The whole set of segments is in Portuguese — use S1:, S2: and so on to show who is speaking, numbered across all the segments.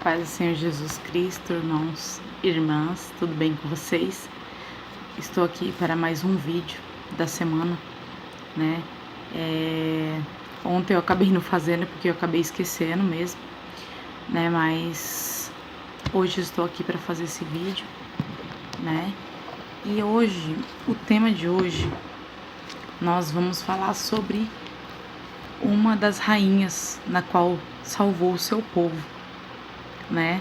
S1: Paz do Senhor Jesus Cristo, irmãos e irmãs, tudo bem com vocês? Estou aqui para mais um vídeo da semana, né? Ontem eu acabei não fazendo porque eu acabei esquecendo mesmo, né? Mas hoje estou aqui para fazer esse vídeo, né? E hoje, o tema de hoje, nós vamos falar sobre uma das rainhas na qual salvou o seu povo, né?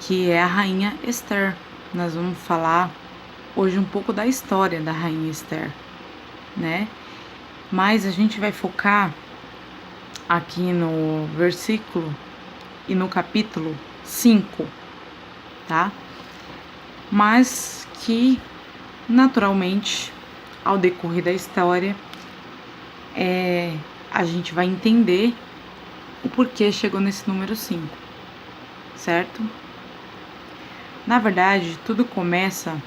S1: Que é a rainha Esther. Nós vamos falar hoje um pouco da história da rainha Esther, né? Mas a gente vai focar aqui no versículo e no capítulo 5, tá? Mas que, naturalmente, ao decorrer da história, a gente vai entender o porquê chegou nesse número 5, certo? Na verdade, tudo começa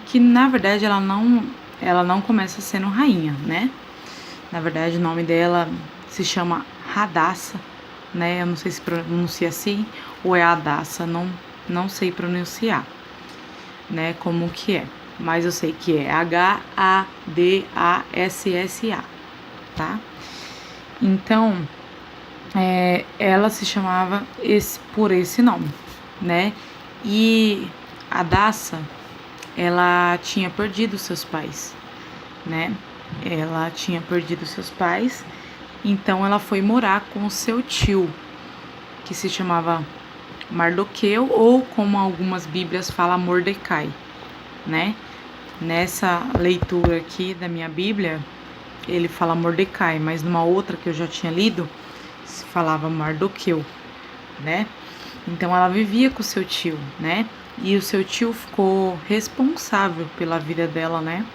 S1: que, na verdade, ela não começa sendo rainha, né? Na verdade, o nome dela se chama Hadassa, né? Eu não sei se pronuncia assim ou é Hadassa, não sei pronunciar, né? Como que é, mas eu sei que é Hadassa, tá? Então, ela se chamava por esse nome, né? E Hadassa, ela tinha perdido seus pais, né? Ela tinha perdido seus pais, então ela foi morar com o seu tio, que se chamava Mardoqueu, ou como algumas bíblias falam, Mordecai, né? Nessa leitura aqui da minha Bíblia, ele fala Mordecai, mas numa outra que eu já tinha lido, se falava Mardoqueu, né? Então ela vivia com o seu tio, né? E o seu tio ficou responsável pela vida dela, né?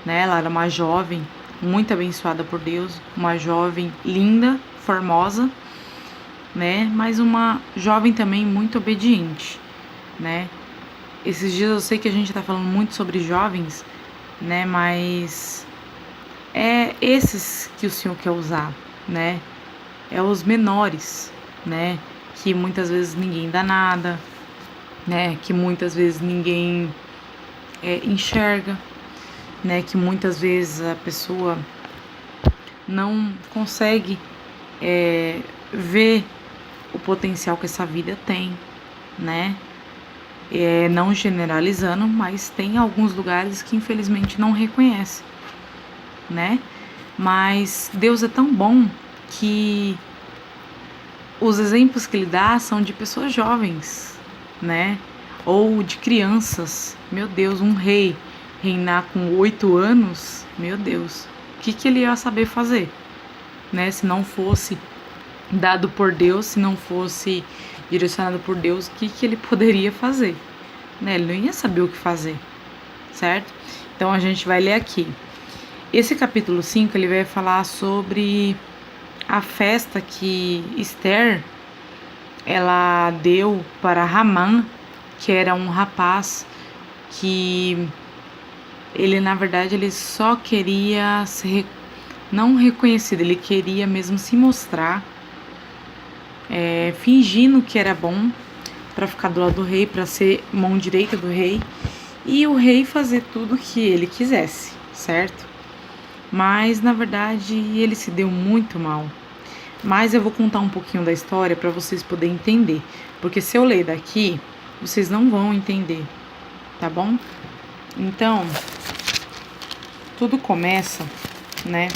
S1: Ela era uma jovem muito abençoada por Deus, uma jovem linda, formosa, né? Mas uma jovem também muito obediente, né? Esses dias eu sei que a gente tá falando muito sobre jovens, né? Mas é esses que o Senhor quer usar, né? É os menores, né? Que muitas vezes ninguém dá nada, né? Que muitas vezes ninguém enxerga, né? Que muitas vezes a pessoa não consegue ver o potencial que essa vida tem, né? Não generalizando, mas tem alguns lugares que infelizmente não reconhecem, né? Mas Deus é tão bom que os exemplos que ele dá são de pessoas jovens, né? Ou de crianças. Meu Deus, um rei reinar com 8 anos, meu Deus, o que ele ia saber fazer, né? Se não fosse dado por Deus, se não fosse direcionado por Deus, o que ele poderia fazer, né? Ele não ia saber o que fazer, certo? Então a gente vai ler aqui. Esse capítulo 5, ele vai falar sobre a festa que Esther, ela deu para Hamã, que era um rapaz que ele, na verdade, ele só queria ser não reconhecido, ele queria mesmo se mostrar, fingindo que era bom para ficar do lado do rei, para ser mão direita do rei, e o rei fazer tudo que ele quisesse, certo? Mas, na verdade, ele se deu muito mal. Mas eu vou contar um pouquinho da história para vocês poderem entender. Porque se eu ler daqui, vocês não vão entender, tá bom? Então, tudo começa, né?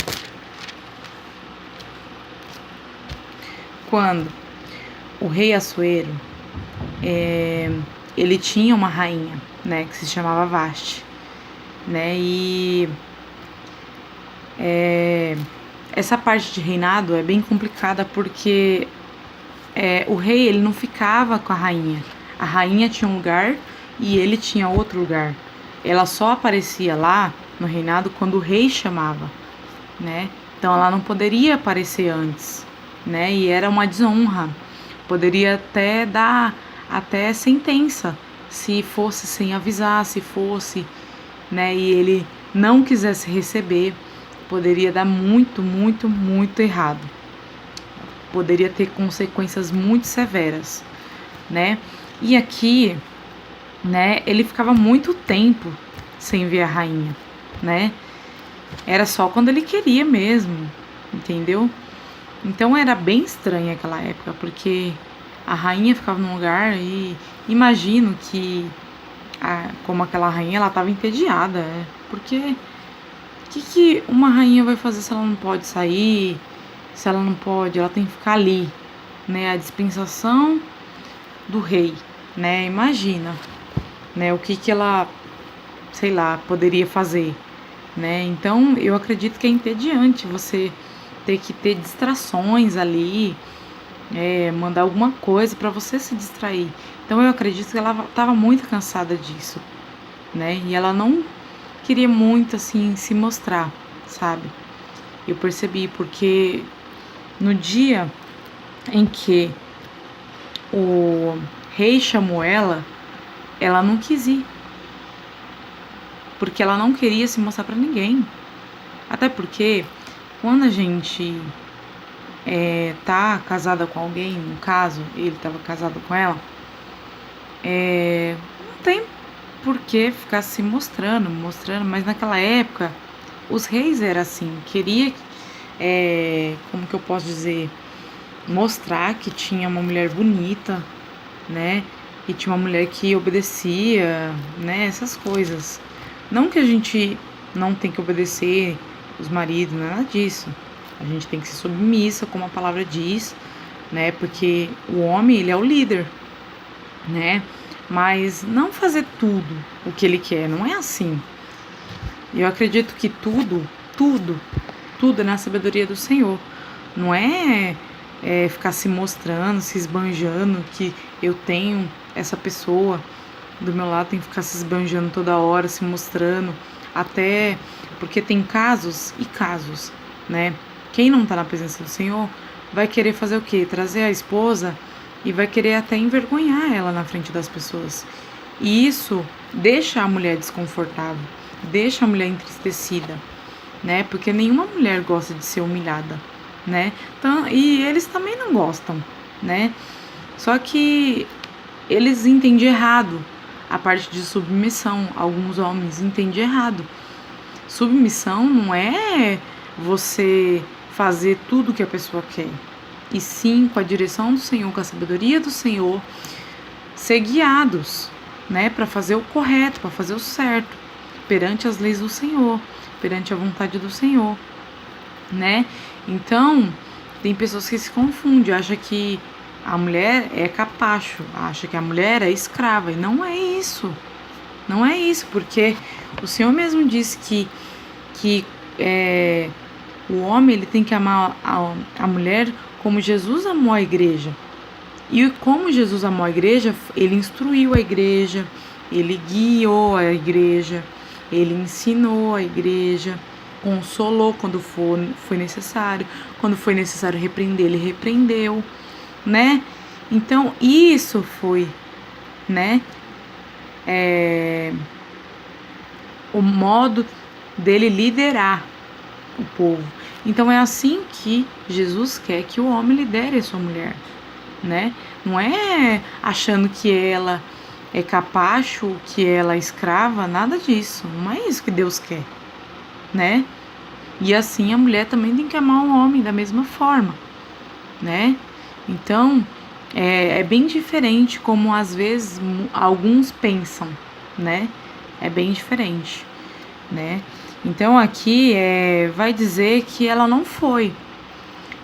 S1: Quando o rei Assuero, ele tinha uma rainha, né? Que se chamava Vasti, né? E essa parte de reinado é bem complicada porque o rei, ele não ficava com a rainha tinha um lugar e ele tinha outro lugar. Ela só aparecia lá no reinado quando o rei chamava, né? Então ela não poderia aparecer antes, né? E era uma desonra, poderia até dar sentença se fosse sem avisar, se fosse, né? E ele não quisesse receber, poderia dar muito, muito, muito errado, poderia ter consequências muito severas, né? E aqui, né, ele ficava muito tempo sem ver a rainha, né? Era só quando ele queria mesmo, entendeu? Então era bem estranha aquela época, porque a rainha ficava num lugar e imagino que, como aquela rainha, ela estava entediada, porque o que uma rainha vai fazer se ela não pode sair, se ela não pode, ela tem que ficar ali, né? A dispensação do rei, né? Imagina, né? O que ela, sei lá, poderia fazer, né? Então eu acredito que é entediante você ter que ter distrações ali, mandar alguma coisa para você se distrair. Então eu acredito que ela estava muito cansada disso, né? E ela não queria muito assim se mostrar, sabe? Eu percebi porque no dia em que o rei chamou ela, ela não quis ir, porque ela não queria se mostrar para ninguém. Até porque quando a gente tá casada com alguém, no caso, ele estava casado com ela, não tem por que ficar se mostrando, mas naquela época os reis eram assim, queria, como que eu posso dizer, mostrar que tinha uma mulher bonita, né, e tinha uma mulher que obedecia, né, essas coisas. Não que a gente não tem que obedecer os maridos, nada disso. A gente tem que ser submissa, como a palavra diz, né? Porque o homem, ele é o líder, né? Mas não fazer tudo o que ele quer, não é assim. Eu acredito que tudo é na sabedoria do Senhor. Não é ficar se mostrando, se esbanjando que eu tenho essa pessoa do meu lado, tem que ficar se esbanjando toda hora, se mostrando, até porque tem casos e casos, né? Quem não tá na presença do Senhor vai querer fazer o quê? Trazer a esposa e vai querer até envergonhar ela na frente das pessoas. E isso deixa a mulher desconfortável, deixa a mulher entristecida, né? Porque nenhuma mulher gosta de ser humilhada, né? Então, e eles também não gostam, né? Só que eles entendem errado a parte de submissão. Alguns homens entendem errado. Submissão não é você fazer tudo que a pessoa quer, e sim, com a direção do Senhor, com a sabedoria do Senhor, ser guiados, né, para fazer o correto, para fazer o certo, perante as leis do Senhor, perante a vontade do Senhor, né? Então, tem pessoas que se confundem, acham que a mulher é capacho, acha que a mulher é escrava, e não é isso. Não é isso, porque o Senhor mesmo disse que o homem, ele tem que amar a mulher como Jesus amou a igreja. E como Jesus amou a igreja, ele instruiu a igreja, ele guiou a igreja, ele ensinou a igreja, consolou quando foi necessário, quando foi necessário repreender, ele repreendeu, né? Então, isso foi, né, o modo dele liderar o povo. Então, é assim que Jesus quer que o homem lidere a sua mulher, né? Não é achando que ela é capacho, que ela é escrava, nada disso. Não é isso que Deus quer, né? E assim a mulher também tem que amar o homem da mesma forma, né? Então, é bem diferente como às vezes alguns pensam, né? É bem diferente, né? Então aqui vai dizer que ela não foi.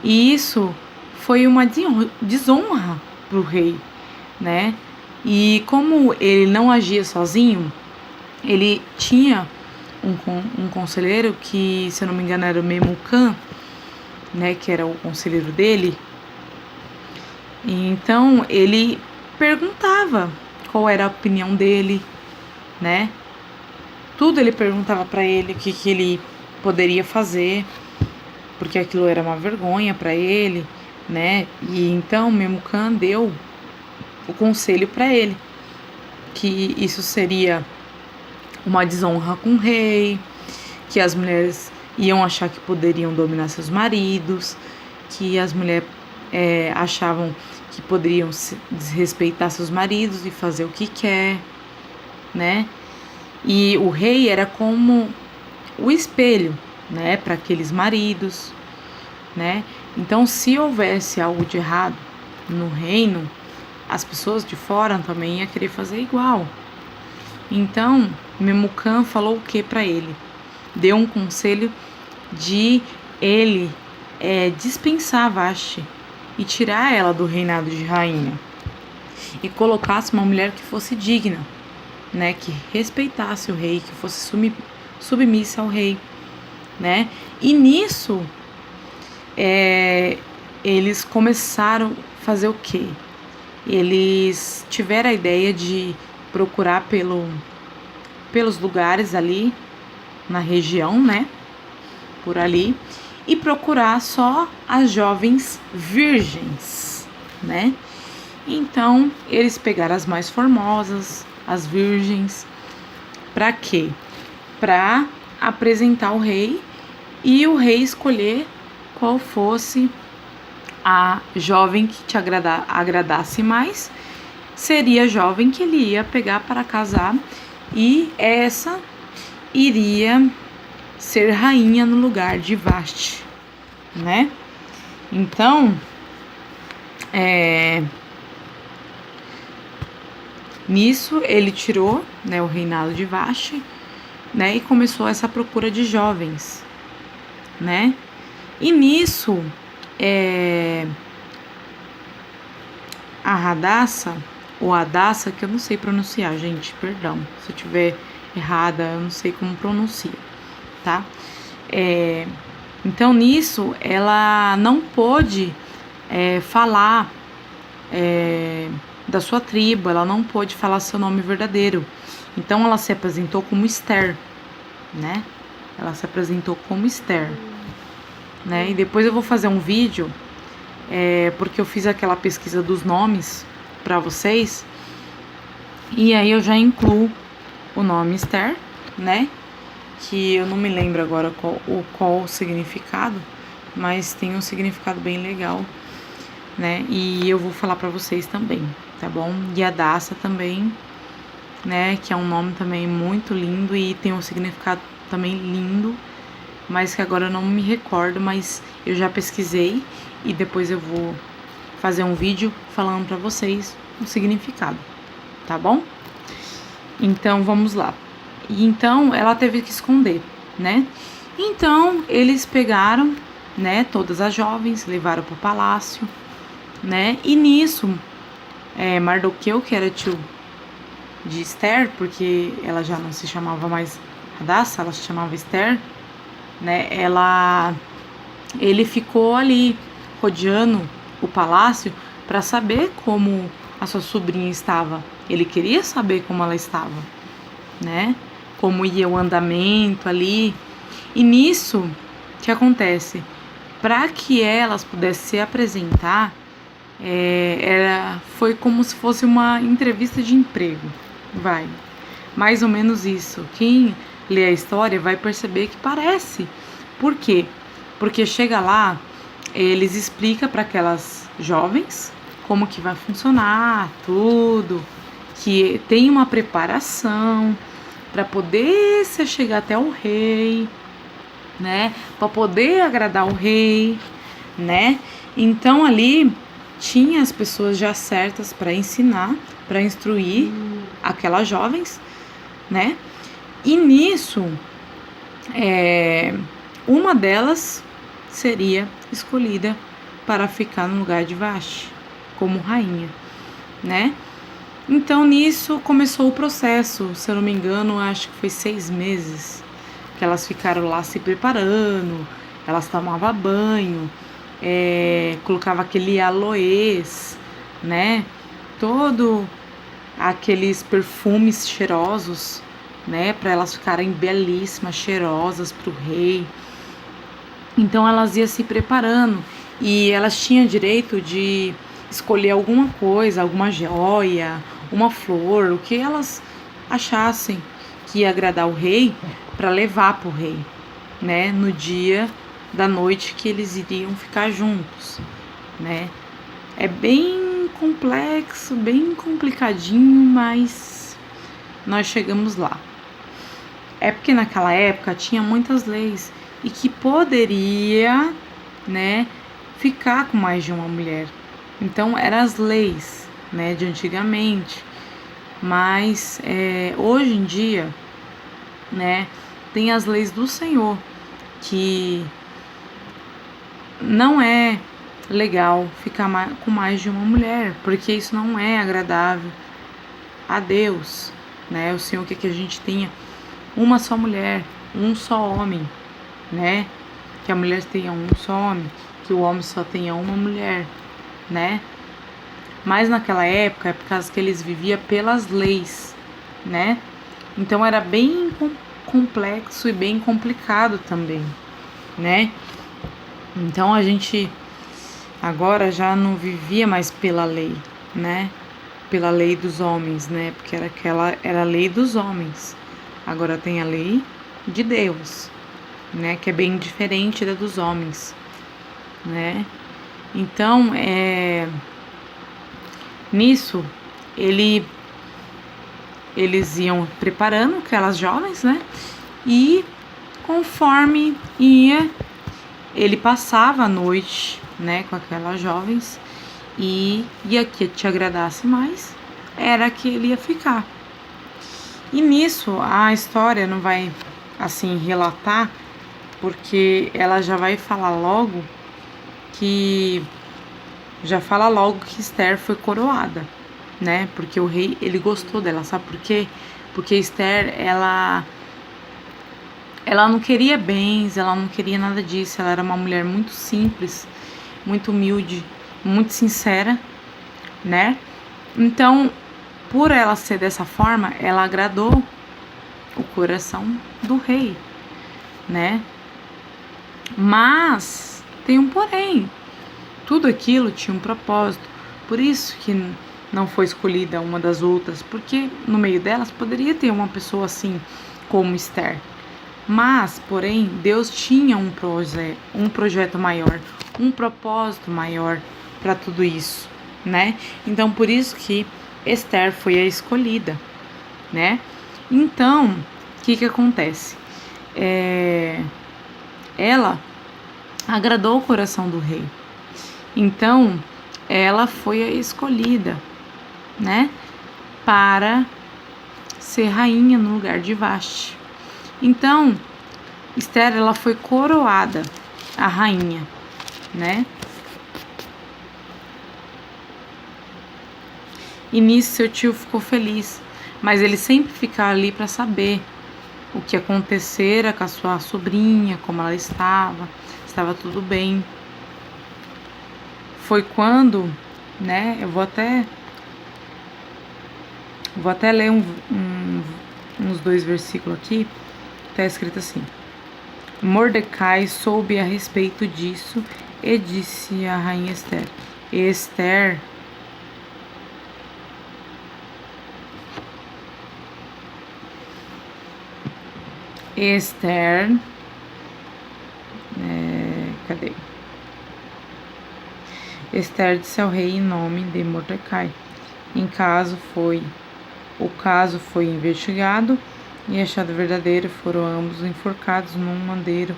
S1: E isso foi uma desonra para o rei, né? E como ele não agia sozinho, ele tinha um conselheiro que, se eu não me engano, era o Memucan, né? Que era o conselheiro dele. E então ele perguntava qual era a opinião dele, né? Tudo ele perguntava para ele o que ele poderia fazer, porque aquilo era uma vergonha para ele, né? E então Memucan deu o conselho para ele, que isso seria uma desonra com o rei, que as mulheres iam achar que poderiam dominar seus maridos, que as mulheres achavam que poderiam desrespeitar seus maridos e fazer o que quer, né? E o rei era como o espelho, né, para aqueles maridos, né? Então, se houvesse algo de errado no reino, as pessoas de fora também iam querer fazer igual. Então, Memucã falou o que para ele? Deu um conselho de ele dispensar Vashti e tirar ela do reinado de rainha e colocasse uma mulher que fosse digna, né, que respeitasse o rei, que fosse submissa ao rei, né? E nisso eles começaram a fazer o quê? Eles tiveram a ideia de procurar pelos lugares ali na região, né? Por ali, e procurar só as jovens virgens, né? Então, eles pegaram as mais formosas, as virgens, para quê? Para apresentar ao rei e o rei escolher qual fosse a jovem que te agradasse mais, seria a jovem que ele ia pegar para casar e essa iria ser rainha no lugar de Vashti, né? Então, nisso ele tirou, né, o reinado de Vashti, né, e começou essa procura de jovens, né? E nisso a Hadassah, ou Hadassah, que eu não sei pronunciar, gente, perdão se eu tiver errada, eu não sei como pronuncia, tá? Então nisso ela não pôde falar da sua tribo, ela não pôde falar seu nome verdadeiro. Então ela se apresentou como Esther, né? Ela se apresentou como Esther, né? E depois eu vou fazer um vídeo, porque eu fiz aquela pesquisa dos nomes para vocês, e aí eu já incluo o nome Esther, né? Que eu não me lembro agora qual o significado, mas tem um significado bem legal, né? E eu vou falar para vocês também, tá bom? E Hadassah também, né? Que é um nome também muito lindo e tem um significado também lindo, mas que agora eu não me recordo, mas eu já pesquisei e depois eu vou fazer um vídeo falando para vocês o significado, tá bom? Então vamos lá. E então ela teve que esconder, né? Então eles pegaram, né, todas as jovens, levaram para o palácio, né? E nisso Mardoqueu, que era tio de Esther, porque ela já não se chamava mais Hadassah, ela se chamava Esther, né? Ele ficou ali rodeando o palácio para saber como a sua sobrinha estava. Ele queria saber como ela estava, né? Como ia o andamento ali. E nisso, o que acontece? Para que elas pudessem se apresentar, foi como se fosse uma entrevista de emprego. Mais ou menos isso. Quem lê a história vai perceber que parece. Por quê? Porque chega lá, eles explicam para aquelas jovens como que vai funcionar tudo, que tem uma preparação para poder se chegar até o rei, né? Para poder agradar o rei, né? Então ali tinha as pessoas já certas para ensinar, para instruir aquelas jovens, né? E nisso, uma delas seria escolhida para ficar no lugar de Vashti como rainha, né? Então nisso começou o processo, se eu não me engano, acho que foi 6 meses que elas ficaram lá se preparando, elas tomavam banho, colocava aquele aloés, né? Todo aqueles perfumes cheirosos, né? Para elas ficarem belíssimas, cheirosas para o rei. Então elas iam se preparando e elas tinham direito de escolher alguma coisa, alguma joia, uma flor, o que elas achassem que ia agradar o rei para levar para o rei, né? No dia da noite que eles iriam ficar juntos, né? É bem complexo, bem complicadinho, mas nós chegamos lá. É porque naquela época tinha muitas leis e que poderia, né, ficar com mais de uma mulher. Então eram as leis, né, de antigamente. Mas hoje em dia, né, tem as leis do Senhor, que não é legal ficar com mais de uma mulher, porque isso não é agradável a Deus, né? O Senhor quer que a gente tenha uma só mulher, um só homem, né? Que a mulher tenha um só homem, que o homem só tenha uma mulher, né? Mas naquela época é por causa que eles viviam pelas leis, né? Então era bem complexo e bem complicado também, né? Então a gente agora já não vivia mais pela lei, né? Pela lei dos homens, né? Porque era a lei dos homens. Agora tem a lei de Deus, né? Que é bem diferente da dos homens, né? Então, nisso, eles iam preparando aquelas jovens, né? E conforme ele passava a noite, né, com aquelas jovens, e a que te agradasse mais era que ele ia ficar. E nisso a história não vai assim relatar, porque ela já vai falar logo que Esther foi coroada, né? Porque o rei, ele gostou dela, sabe por quê? Porque Esther, ela não queria bens, ela não queria nada disso, ela era uma mulher muito simples, muito humilde, muito sincera, né? Então, por ela ser dessa forma, ela agradou o coração do rei, né? Mas tem um porém. Tudo aquilo tinha um propósito. Por isso que não foi escolhida uma das outras, porque no meio delas poderia ter uma pessoa assim como Esther. Mas, porém, Deus tinha um projeto maior, um propósito maior para tudo isso, né? Então, por isso que Esther foi a escolhida, né? Então, o que acontece? Ela agradou o coração do rei. Então, ela foi a escolhida, né? Para ser rainha no lugar de Vasti. Então, Esther, ela foi coroada a rainha, né? E nisso seu tio ficou feliz, mas ele sempre ficava ali para saber o que acontecera com a sua sobrinha, como ela estava tudo bem. Foi quando, né? Eu vou até ler uns 2 versículos aqui. Tá escrito assim: Mordecai soube a respeito disso e disse à rainha Esther. Esther, cadê? Esther disse ao rei em nome de Mordecai. O caso foi investigado e achado verdadeiro, foram ambos enforcados num madeiro.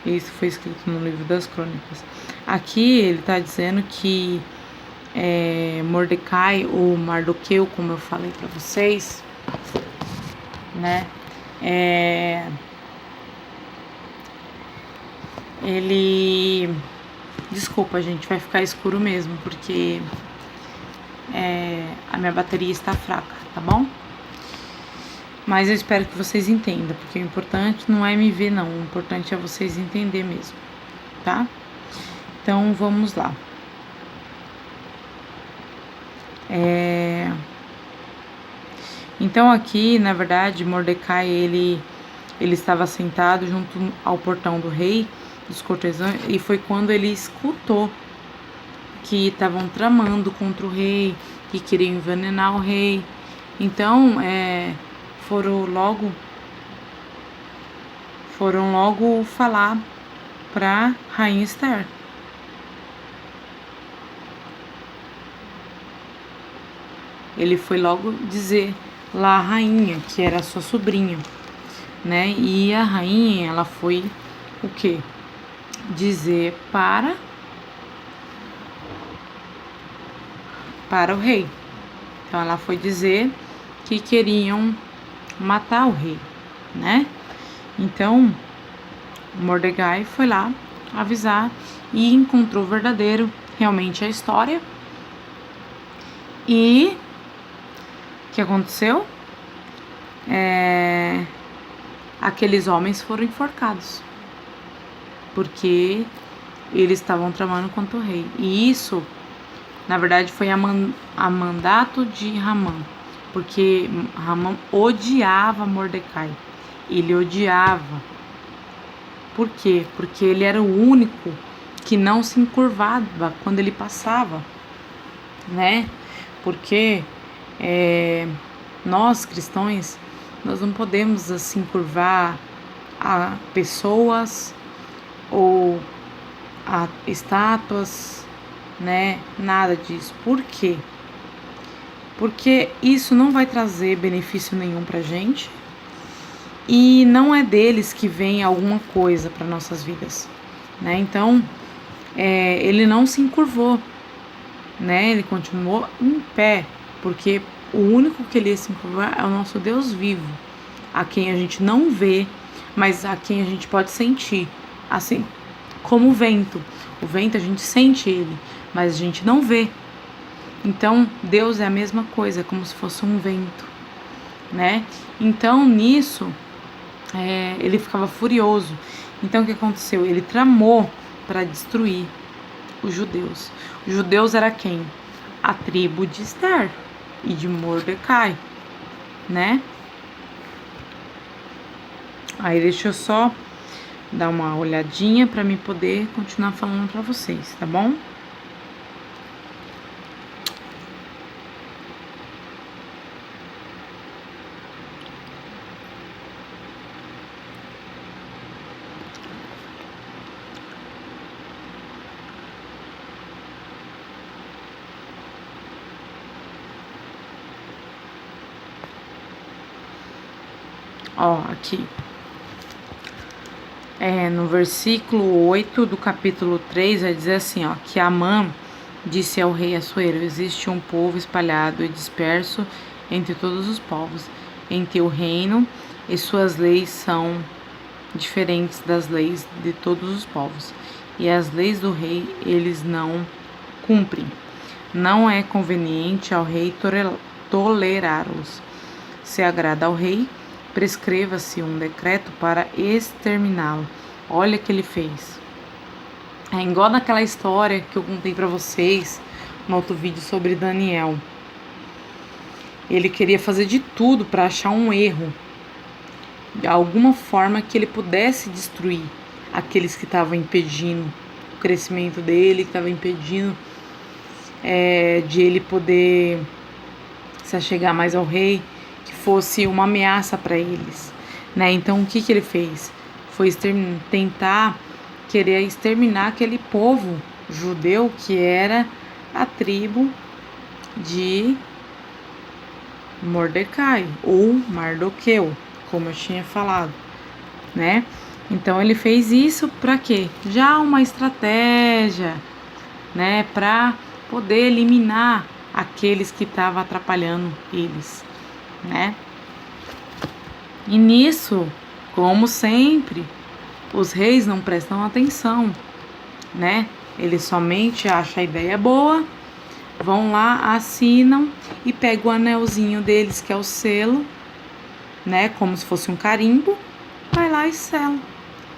S1: Isso foi escrito no livro das crônicas. Aqui ele está dizendo que Mordecai, ou Mardoqueu, como eu falei para vocês, né? Ele... Desculpa, gente, vai ficar escuro mesmo, porque a minha bateria está fraca, tá bom? Mas eu espero que vocês entendam, porque o importante não é me ver, não. O importante é vocês entenderem mesmo, tá? Então, vamos lá. Então, aqui, na verdade, Mordecai, ele estava sentado junto ao portão do rei, dos cortesãos, e foi quando ele escutou que estavam tramando contra o rei, que queriam envenenar o rei. Então, foram logo falar para rainha Esther. ele foi logo dizer lá a rainha, que era a sua sobrinha, né? E a rainha, ela foi o quê? Dizer para o rei. Então ela foi dizer que queriam matar o rei, né? Então Mordecai foi lá avisar e encontrou verdadeiro realmente a história. E o que aconteceu? Aqueles homens foram enforcados, porque eles estavam tramando contra o rei. E isso, na verdade, foi a mandato de Ramã, porque Ramã odiava Mordecai. Ele odiava. Por quê? Porque ele era o único que não se encurvava quando ele passava, né? Porque nós, cristãos, nós não podemos assim curvar a pessoas ou a estátuas, né? Nada disso. Por quê? Porque isso não vai trazer benefício nenhum pra gente e não é deles que vem alguma coisa para nossas vidas, né? Então, ele não se encurvou, né? Ele continuou em pé, porque o único que ele ia se encurvar é o nosso Deus vivo, a quem a gente não vê, mas a quem a gente pode sentir, assim como o vento. O vento a gente sente ele, mas a gente não vê. Então Deus é a mesma coisa, como se fosse um vento, né? Então nisso ele ficava furioso. Então o que aconteceu? Ele tramou para destruir os judeus. Os judeus era quem? A tribo de Esther e de Mordecai, né? Aí deixa eu só dar uma olhadinha para me poder continuar falando para vocês, tá bom? Ó, aqui. No versículo 8 do capítulo 3, vai dizer assim, ó, que Amã disse ao rei Assuero: existe um povo espalhado e disperso entre todos os povos, em teu reino, e suas leis são diferentes das leis de todos os povos, e as leis do rei eles não cumprem. Não é conveniente ao rei tolerá-los. Se agrada ao rei, prescreva-se um decreto para exterminá-lo. Olha o que ele fez. É igual naquela história que eu contei para vocês no outro vídeo sobre Daniel. Ele queria fazer de tudo para achar um erro, de alguma forma que ele pudesse destruir aqueles que estavam impedindo o crescimento dele, que estavam impedindo de ele poder se achegar mais ao rei, que fosse uma ameaça para eles, né? Então o que ele fez? Foi tentar querer exterminar aquele povo judeu que era a tribo de Mordecai ou Mardoqueu, como eu tinha falado, né? Então ele fez isso para quê? Já uma estratégia, né, para poder eliminar aqueles que estavam atrapalhando eles, né? E nisso, como sempre, os reis não prestam atenção, né? Eles somente acham a ideia boa, vão lá, assinam e pegam o anelzinho deles, que é o selo, né? Como se fosse um carimbo, vai lá e sela.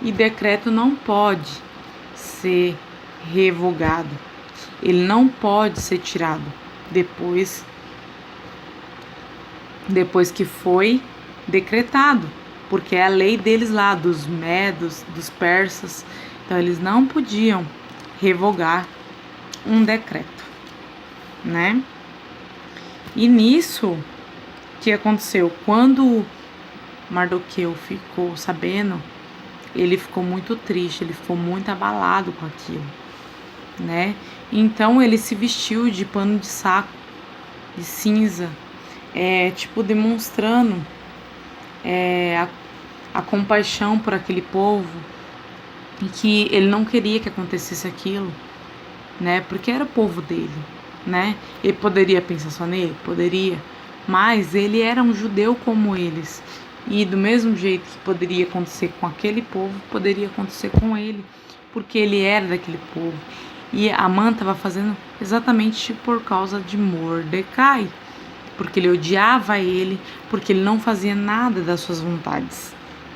S1: E decreto não pode ser revogado, ele não pode ser tirado depois que foi decretado, porque é a lei deles lá, dos medos, dos persas. Então eles não podiam revogar um decreto, né? E nisso, o que aconteceu? Quando Mardoqueu ficou sabendo, ele ficou muito triste, ele ficou muito abalado com aquilo, né? Então ele se vestiu de pano de saco, de cinza, tipo demonstrando a compaixão por aquele povo e que ele não queria que acontecesse aquilo, né? Porque era o povo dele, né? Ele poderia pensar só nele? Poderia. Mas ele era um judeu como eles. E do mesmo jeito que poderia acontecer com aquele povo, poderia acontecer com ele, porque ele era daquele povo. E Amã estava fazendo exatamente por causa de Mordecai, porque ele odiava ele, porque ele não fazia nada das suas vontades,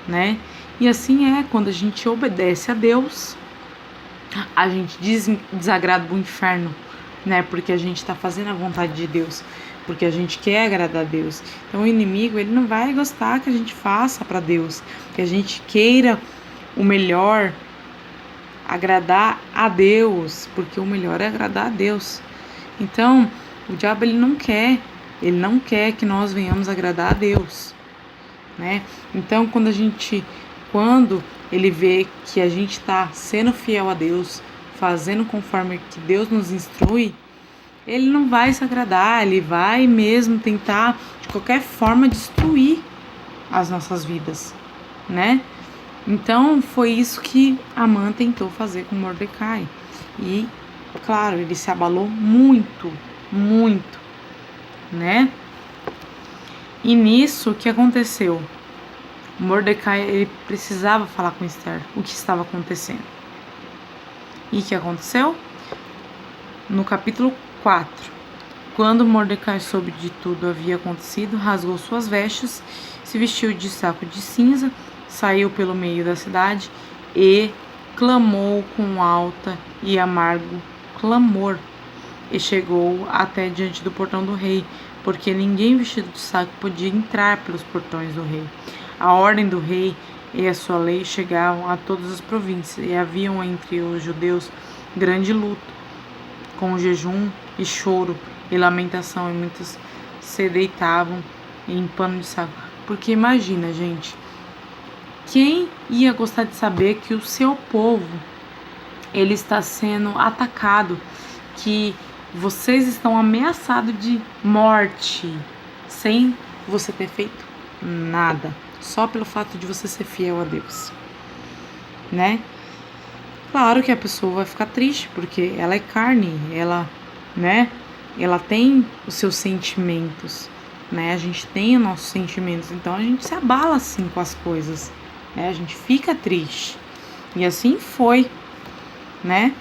S1: né? E assim quando a gente obedece a Deus, a gente desagrada o inferno, né? Porque a gente está fazendo a vontade de Deus, porque a gente quer agradar a Deus. Então o inimigo, ele não vai gostar que a gente faça para Deus, que a gente queira o melhor, agradar a Deus, porque o melhor é agradar a Deus. Então o diabo, ele não quer que nós venhamos agradar a Deus, né? Então quando ele vê que a gente está sendo fiel a Deus, fazendo conforme que Deus nos instrui, ele não vai se agradar, ele vai mesmo tentar de qualquer forma destruir as nossas vidas, né? Então foi isso que Amã tentou fazer com Mordecai. E, claro, ele se abalou muito, muito, né? E nisso, o que aconteceu? Mordecai, ele precisava falar com Esther o que estava acontecendo. E o que aconteceu? No capítulo 4, quando Mordecai soube de tudo havia acontecido, rasgou suas vestes, se vestiu de saco de cinza, saiu pelo meio da cidade e clamou com alta e amargo clamor, e chegou até diante do portão do rei, porque ninguém vestido de saco podia entrar pelos portões do rei. A ordem do rei e a sua lei chegavam a todas as províncias, e haviam entre os judeus grande luto, com jejum e choro e lamentação, e muitos se deitavam em pano de saco. Porque imagina, gente, quem ia gostar de saber que o seu povo, ele está sendo atacado, que vocês estão ameaçados de morte, sem você ter feito nada, só pelo fato de você ser fiel a Deus, né? Claro que a pessoa vai ficar triste, porque ela é carne, ela, né? Ela tem os seus sentimentos, né? A gente tem os nossos sentimentos, então a gente se abala assim com as coisas, né? A gente fica triste. E assim foi, né?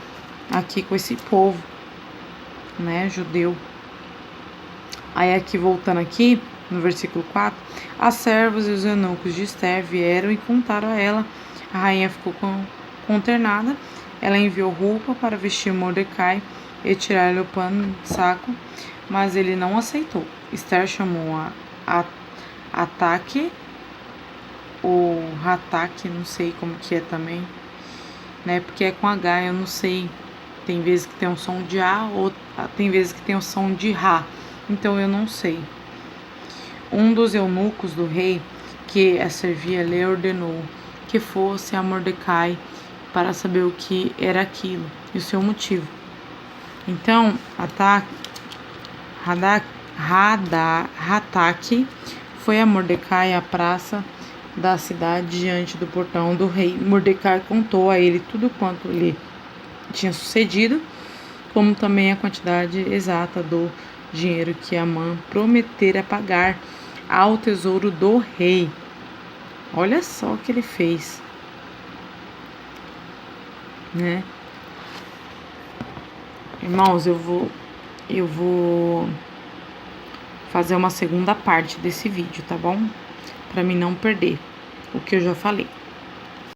S1: Aqui com esse povo, né? Judeu. Aí aqui, voltando aqui, no versículo 4, as servas e os eunucos de Esther vieram e contaram a ela. A rainha ficou consternada. Ela enviou roupa para vestir Mordecai e tirar-lhe o pano de saco, mas ele não aceitou. Esther chamou a Ataque, ou Rataque, não sei como que é também, né? Porque é com H, eu não sei. Tem vezes que tem um som de A, ou tem vezes que tem um som de Rá. Então eu não sei. Um dos eunucos do rei que a servia lhe ordenou que fosse a Mordecai para saber o que era aquilo e o seu motivo. Então, Rataque foi a Mordecai à praça da cidade diante do portão do rei. Mordecai contou a ele tudo quanto lhe tinha sucedido, como também a quantidade exata do dinheiro que Amã prometera pagar ao tesouro do rei. Olha só o que ele fez, né? Irmãos, eu vou fazer uma segunda parte desse vídeo, tá bom? Para mim não perder o que eu já falei.